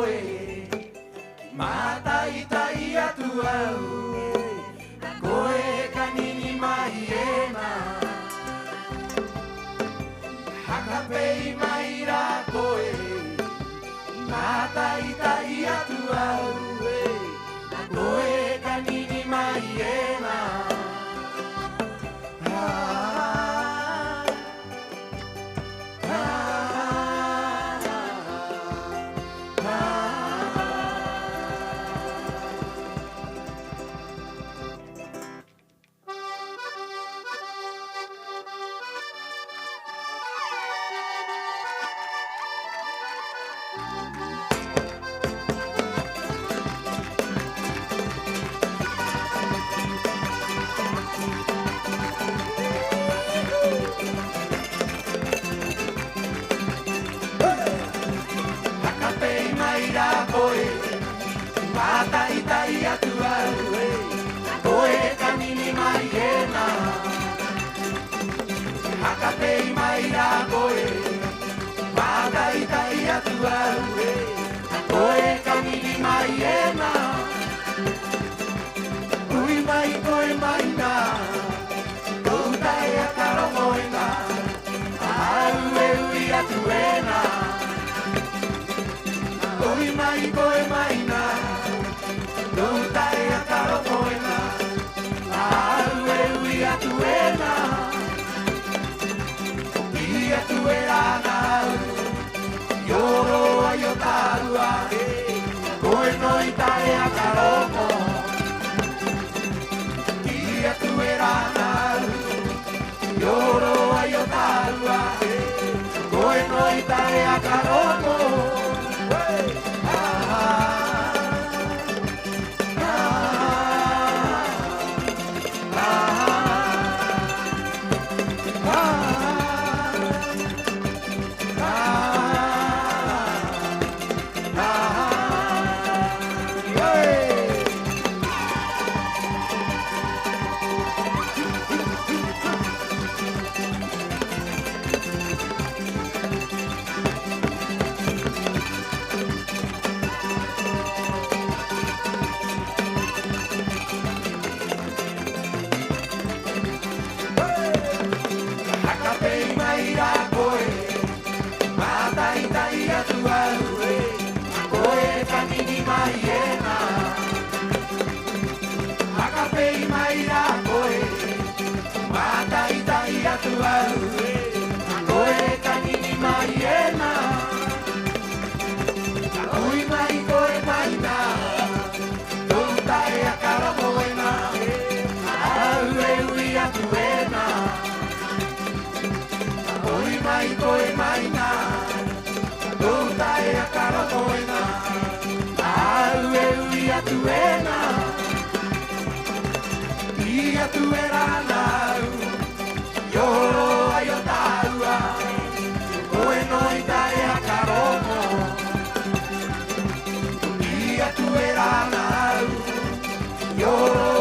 koe Mātai tai atu au Koe ka nini mai e nā Hakapei mai rā koe Mātai tai atu au Koe ka nini mai e nā Mātai tai atu au Koe ka nini mai e nā Hakapei mai rā koe Mātai tai atu au Koe ka nini mai e nā Ui mai koe mai nā Kou tai a karo moe nā Au e ui atu e nā Ui mai koe mai nā Kou tai a karo moe nā Au e ui atu e nā I atu e rāna au Ioro ai o tārua Koe noi tai a karo mo I atu e rāna au Ioro ai o tārua Koe noi tai a karo mo Koe mai nā, kou tai a karo moe nā, au e ui atu e nā, I atu e rāna au, Ioro ai o tāua, koe noi tai a karo mo, I atu e rāna au, Ioro